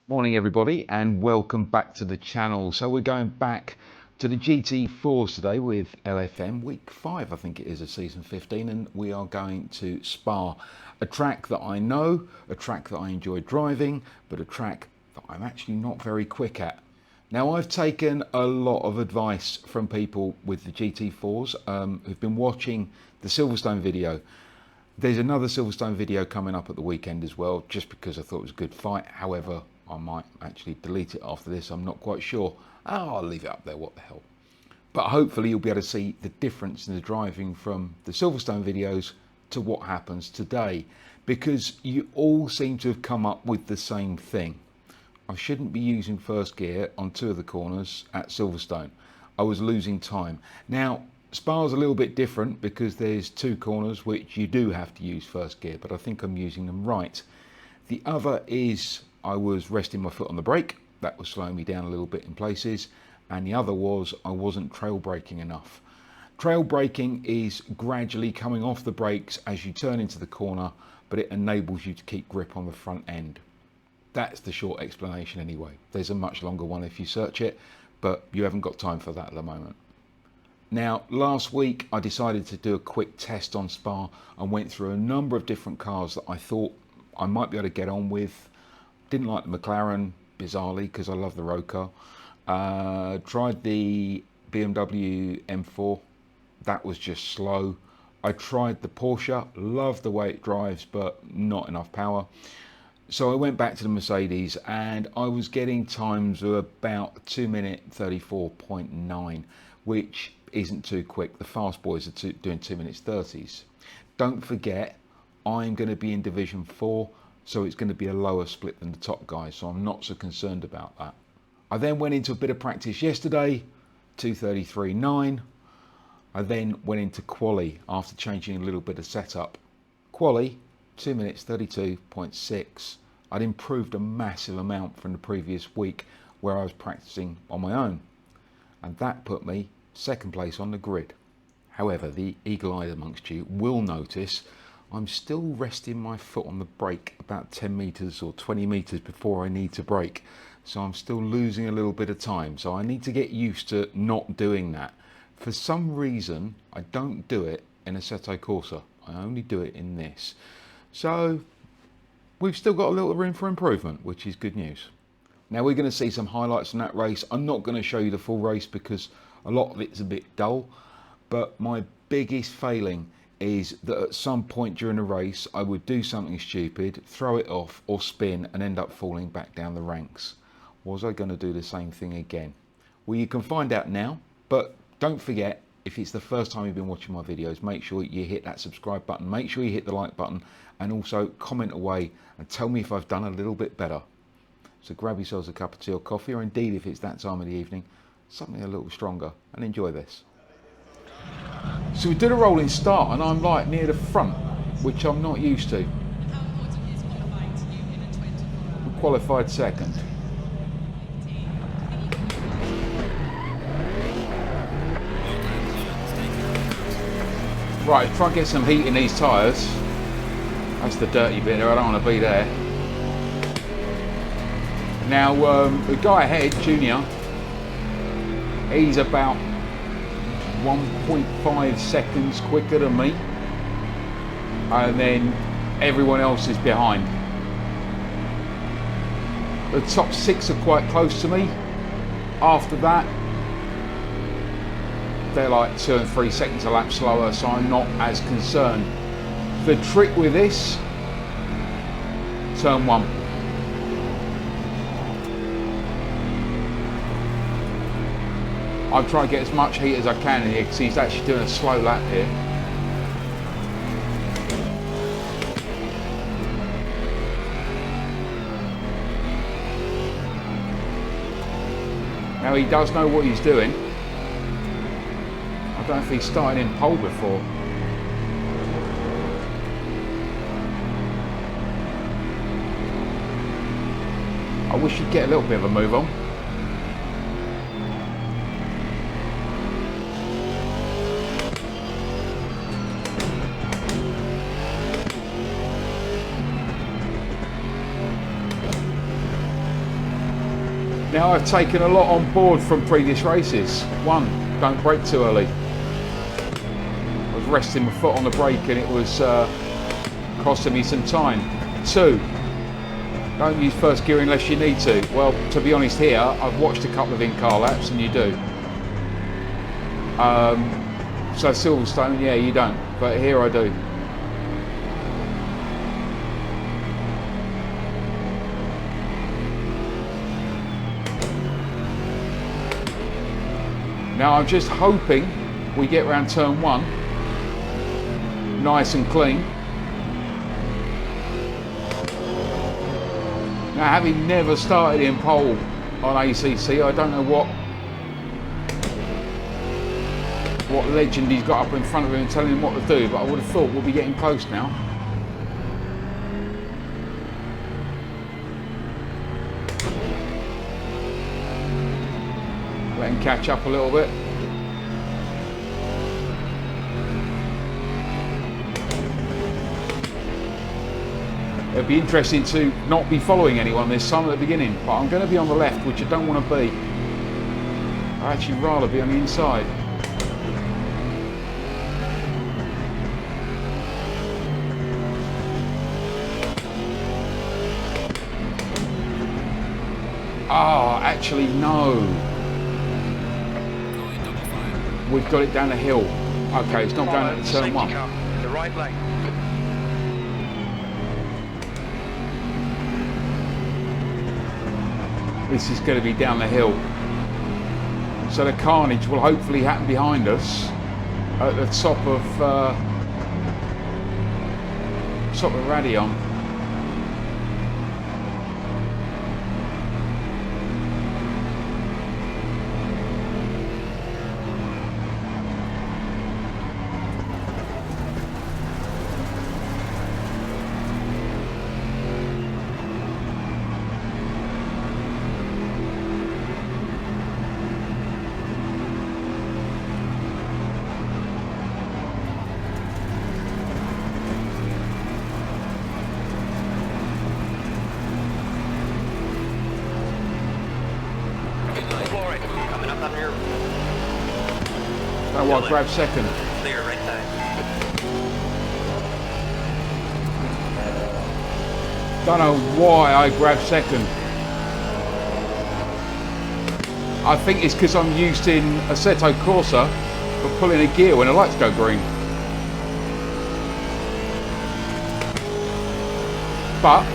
Morning everybody and welcome back to the channel. So we're going back to the GT4s today with LFM week 5 I think it is of season 15, and we are going to Spa, a track that I know, a track that I enjoy driving, but a track that I'm actually not very quick at. Now I've taken a lot of advice from people with the GT4s who've been watching the Silverstone video. There's another Silverstone video coming up at the weekend as well, just because I thought it was a good fight. However, I might actually delete it after this, I'm not quite sure. I'll leave it up there, what the hell. But hopefully you'll be able to see the difference in the driving from the Silverstone videos to what happens today, because you all seem to have come up with the same thing. I shouldn't be using first gear on 2 of the corners at Silverstone. I was losing time. Now, Spa's a little bit different because there's 2 corners which you do have to use first gear, but I think I'm using them right. The other is I was resting my foot on the brake. That was slowing me down a little bit in places. And the other was I wasn't trail braking enough. Trail braking is gradually coming off the brakes as you turn into the corner, but it enables you to keep grip on the front end. That's the short explanation anyway. There's a much longer one if you search it, but you haven't got time for that at the moment. Now, last week I decided to do a quick test on Spa and went through a number of different cars that I thought I might be able to get on with. Didn't like the McLaren, bizarrely, because I love the road car. Tried the BMW M4, that was just slow. I tried the Porsche, loved the way it drives, but not enough power. So I went back to the Mercedes and I was getting times of about 2:34.9, which isn't too quick. The fast boys are doing 2:30s. Don't forget, I'm going to be in Division 4, so it's going to be a lower split than the top guys, so I'm not so concerned about that. I then went into a bit of practice yesterday, 2:33.9. I then went into Quali after changing a little bit of setup. Quali, 2:32.6. I'd improved a massive amount from the previous week where I was practicing on my own, and that put me second place on the grid. However, the eagle-eyed amongst you will notice I'm still resting my foot on the brake about 10 meters or 20 meters before I need to brake, so I'm still losing a little bit of time, so I need to get used to not doing that. For some reason I don't do it in Assetto Corsa, I only do it in this, so we've still got a little room for improvement, which is good news. Now we're going to see some highlights from that race. I'm not going to show you the full race because a lot of it's a bit dull, but my biggest failing is that at some point during the race I would do something stupid, throw it off or spin and end up falling back down the ranks. Was I going to do the same thing again? Well, you can find out now, but don't forget, if it's the first time you've been watching my videos, make sure you hit that subscribe button, make sure you hit the like button, and also comment away and tell me if I've done a little bit better. So grab yourselves a cup of tea or coffee, or indeed if it's that time of the evening, something a little stronger, and enjoy this. So we did a rolling start and I'm like near the front, which I'm not used to. How important is qualifying to you in a 24-hour? We qualified second. Right, try and get some heat in these tyres. That's the dirty bit there, I don't want to be there. Now the guy ahead, Junior, he's about 1.5 seconds quicker than me, and then everyone else is behind. The top 6 are quite close to me. After that they're like 2 and 3 seconds a lap slower, so I'm not as concerned. The trick with this, turn 1. I'm trying to get as much heat as I can in here because he's actually doing a slow lap here. Now he does know what he's doing. I don't know if he's started in pole before. I wish he'd get a little bit of a move on. Now I've taken a lot on board from previous races. One, don't brake too early. I was resting my foot on the brake and it was costing me some time. Two, don't use first gear unless you need to. Well, to be honest here, I've watched a couple of in-car laps and you do. So Silverstone, yeah, you don't, but here I do. Now I'm just hoping we get round turn one, nice and clean. Now, having never started in pole on ACC, I don't know what legend he's got up in front of him and telling him what to do, but I would have thought we'll be getting close now. Let him catch up a little bit. It'd be interesting to not be following anyone this time at the beginning, but I'm going to be on the left, which I don't want to be. I'd actually rather be on the inside. Oh, actually no. We've got it down the hill. Okay, it's not going to turn one. The right lane. This is going to be down the hill. So the carnage will hopefully happen behind us at the top of Radion. Coming up on your Oh, well, grab second. clear right side. Don't know why I grabbed second. I think it's because I'm used in Assetto Corsa for pulling a gear when the lights go green. But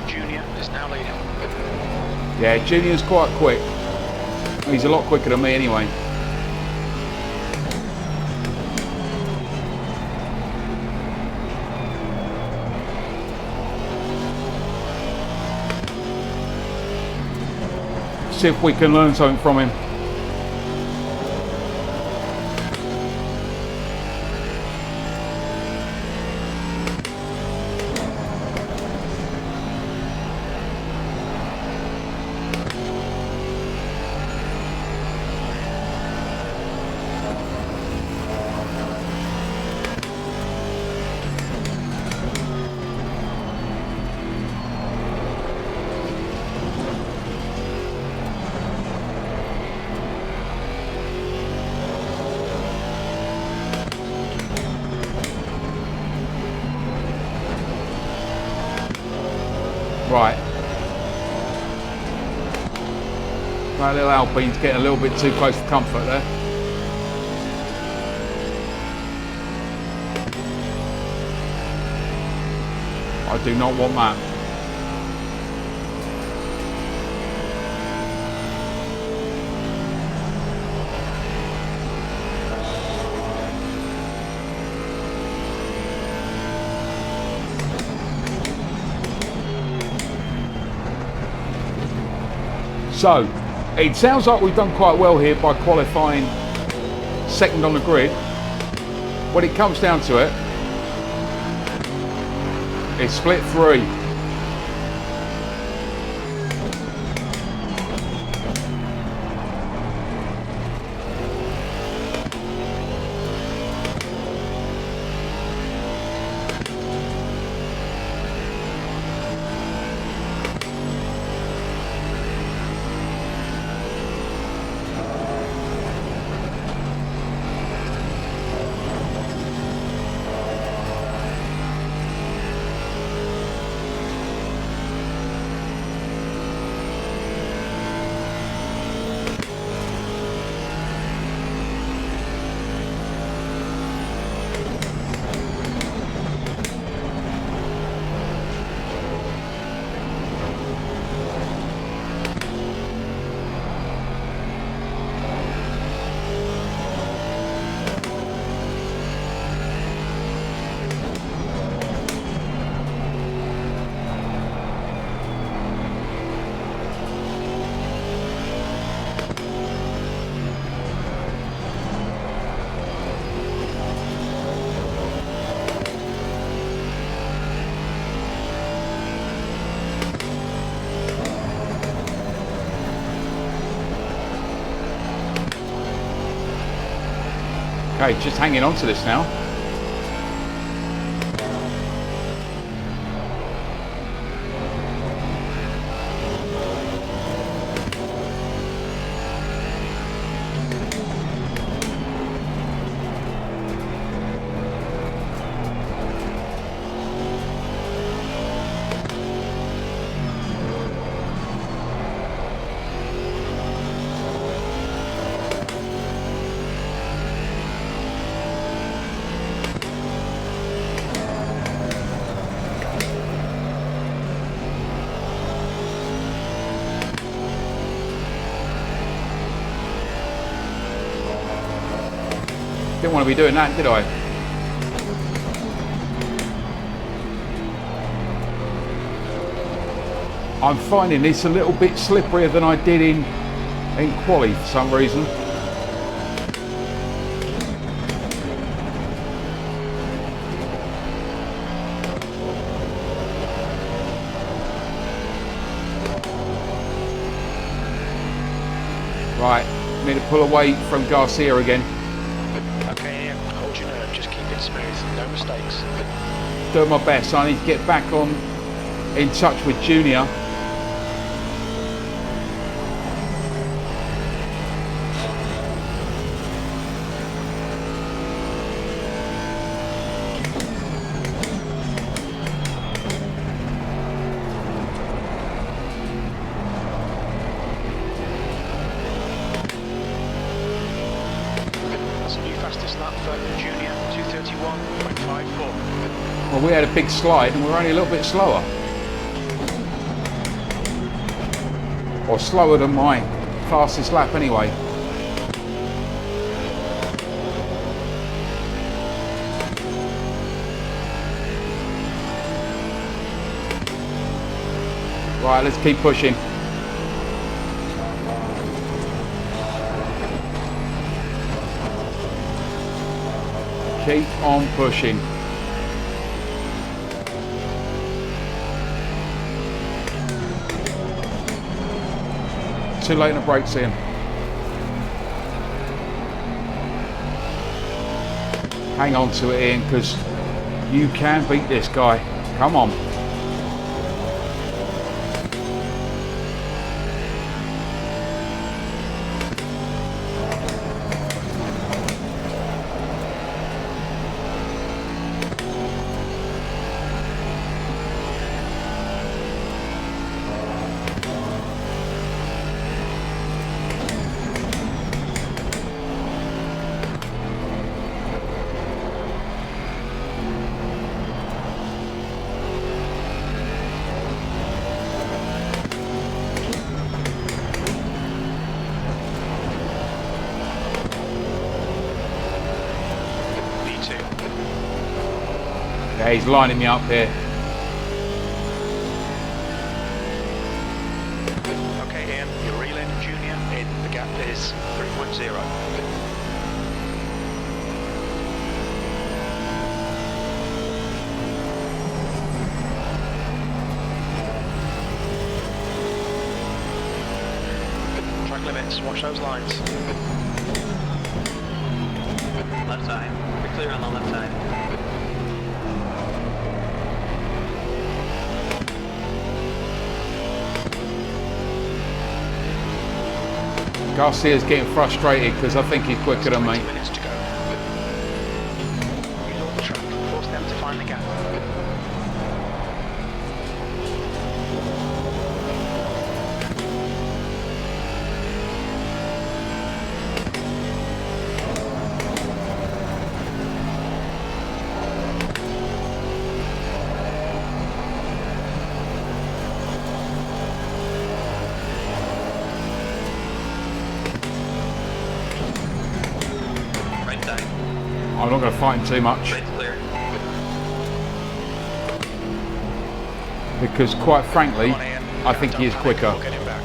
Junior is now leading. yeah, Junior's quite quick. He's a lot quicker than me anyway. See if we can learn something from him. Right. That little Alpine's getting a little bit too close for comfort there. I do not want that. So, it sounds like we've done quite well here by qualifying second on the grid. When it comes down to it, it's split three. Okay, just hanging on to this now. Didn't want to be doing that, did I? I'm finding this a little bit slipperier than I did in Quali for some reason. Right, need to pull away from Garcia again. Okay, Ian, hold your nerve, just keep it smooth, no mistakes. Doing my best. I need to get back on in touch with Junior. That's a new fastest lap for Junior, 2:31.54. Well, we had a big slide and we're only a little bit slower. Or slower than my fastest lap anyway. Right, let's keep pushing. Keep on pushing. Too late in the brakes, Ian. Hang on to it, Ian, because you can beat this guy. Come on. Yeah, he's lining me up here. Okay, Ian, you're reeling Junior in. The gap is 3.0. Track limits, watch those lines. Left side, we're clear on the left side. Garcia's getting frustrated because I think he's quicker than me. 20 minutes to go. Use all the track, force them to find the gap. I'm not going to fight him too much. Clear. Because quite frankly, I think he is quicker. We'll get him back.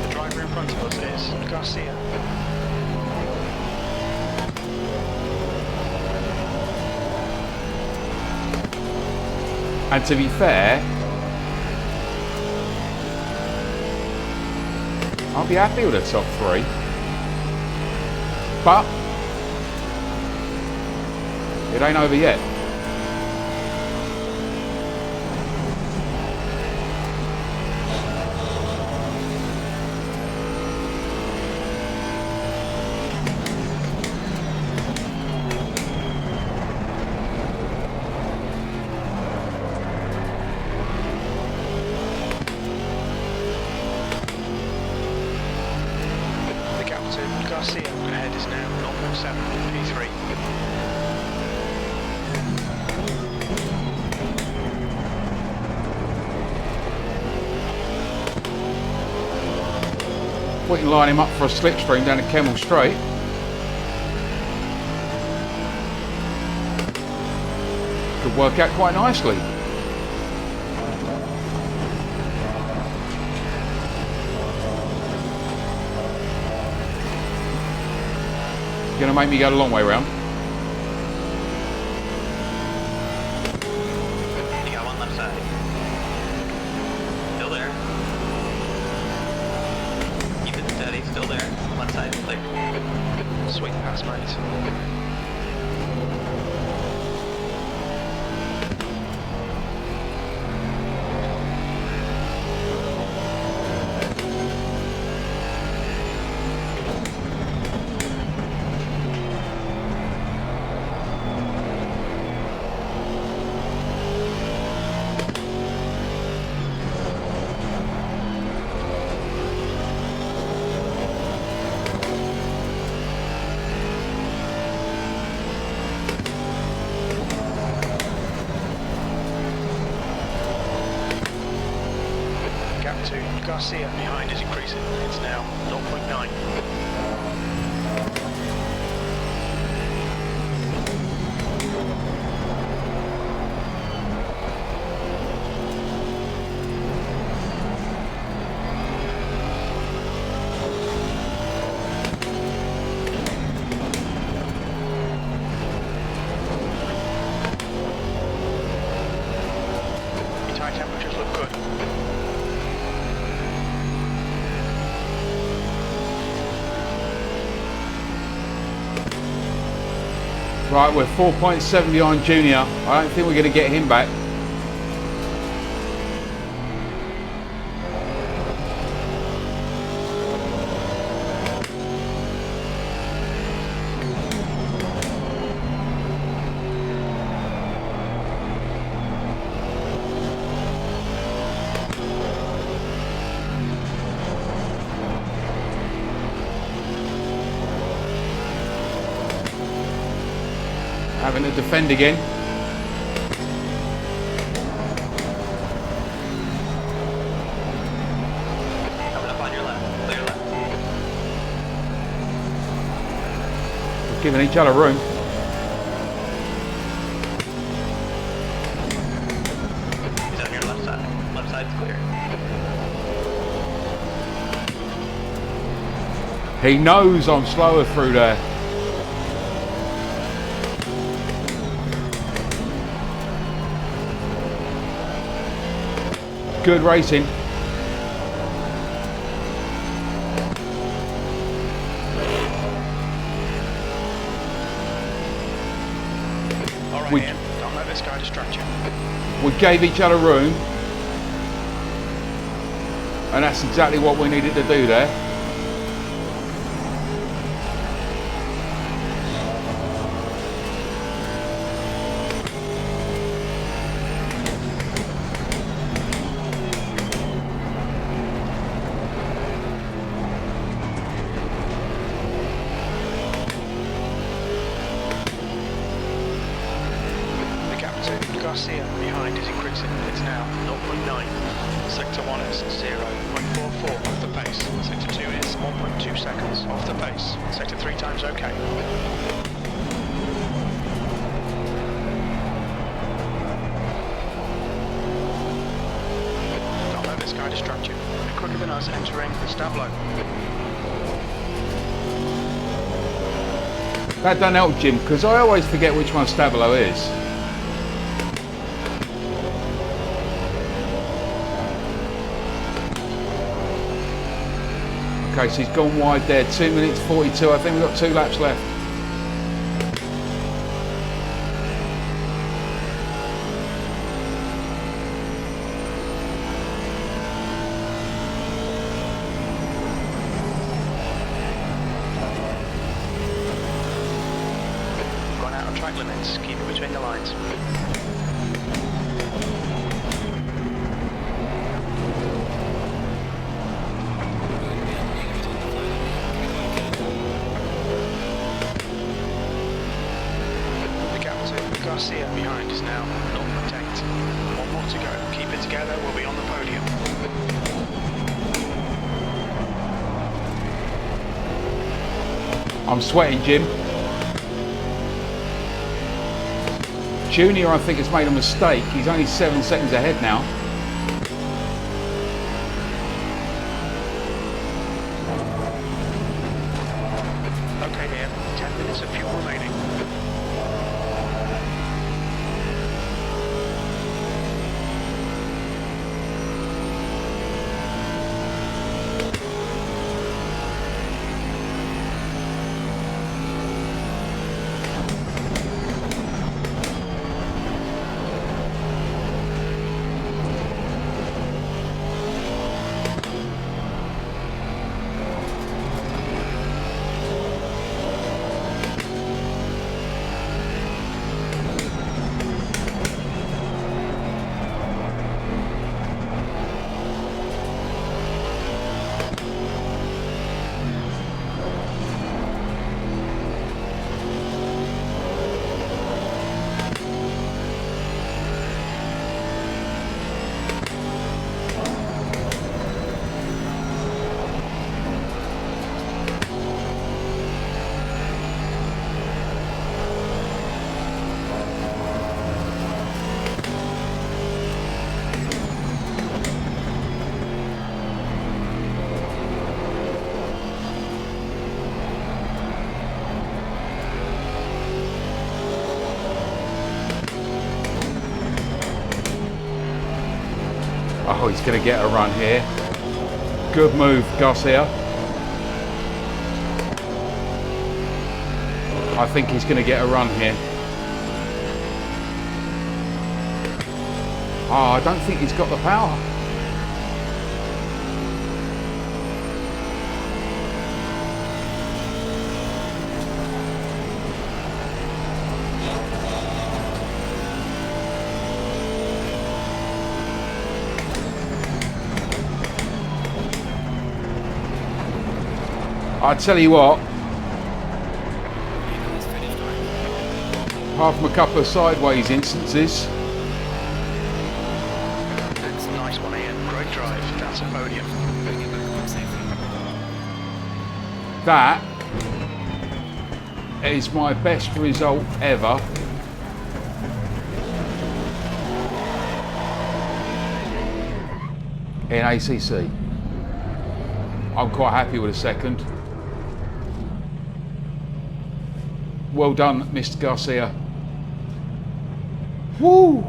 The driver in front of us is Garcia. And to be fair, I'll be happy with the top three. but it ain't over yet. Ahead is now 0.7 P3. We can line him up for a slipstream down at Kemmel Straight. Could work out quite nicely. Going to make me go the long way round. You got one left side. Still there. Keep it steady, still there. Left side, clear. Sweet pass, mate. Gap to Garcia behind is increasing. It's now 0.9. Your tyre temperatures look good. Right, we're 4.7 behind Junior. I don't think we're going to get him back. Having to defend again. Coming up on your left, clear left. We're giving each other room. He's on your left side. Left side's clear. He knows I'm slower through there. Good racing. Alright, We- Ian, don't let this guy distract you. We gave each other room. And that's exactly what we needed to do there. The gap to Garcia behind is increasing. It's now 0.9. Sector 1 is 0.44 off the pace. Sector 2 is 1.2 seconds off the pace. Sector 3 times okay. Don't let this guy distract you. You're quicker than us entering the stablo. That doesn't help, Jim, because I always forget which one Stabilo is. Okay, so he's gone wide there. 2 minutes 42. I think we've got 2 laps left. Gone out of track limits. Keep it between the lines. The gap to Garcia behind is now 0.8. One more to go. Keep it together. We'll be on the podium. I'm sweating, Jim. Junior, I think, has made a mistake. He's only 7 seconds ahead now. Okay, here. 10 minutes of fuel remaining. Oh, he's going to get a run here. Good move, Garcia. I think he's going to get a run here. Oh, I don't think he's got the power. I tell you what, apart from a couple of sideways instances, That's a nice one, Ian. Great drive. That's a podium. that is my best result ever. In ACC. I'm quite happy with a second. Well done, Mr. Garcia. Woo!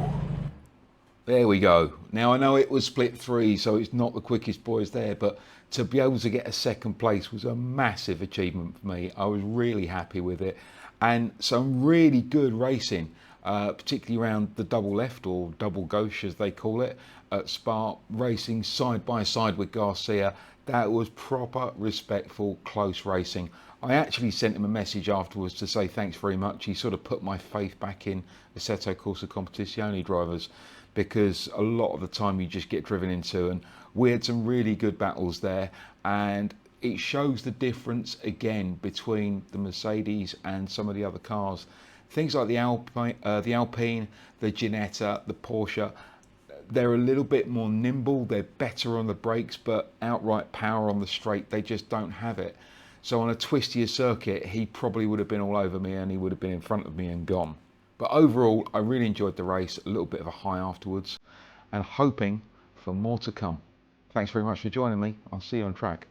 There we go. Now I know it was split 3, so it's not the quickest boys there, but to be able to get a second place was a massive achievement for me. I was really happy with it, and some really good racing, particularly around the double left, or double gauche as they call it, at Spa, racing side by side with Garcia. That was proper, respectful, close racing. I actually sent him a message afterwards to say thanks very much. He sort of put my faith back in assettocorsacompetizione drivers, because a lot of the time you just get driven into, and we had some really good battles there, and it shows the difference again between the Mercedes and some of the other cars. Things like the Alpine, the Ginetta, the Porsche, they're a little bit more nimble, they're better on the brakes, but outright power on the straight, they just don't have it. So on a twistier circuit, he probably would have been all over me, and he would have been in front of me and gone. But overall, I really enjoyed the race, a little bit of a high afterwards, and hoping for more to come. Thanks very much for joining me. I'll see you on track.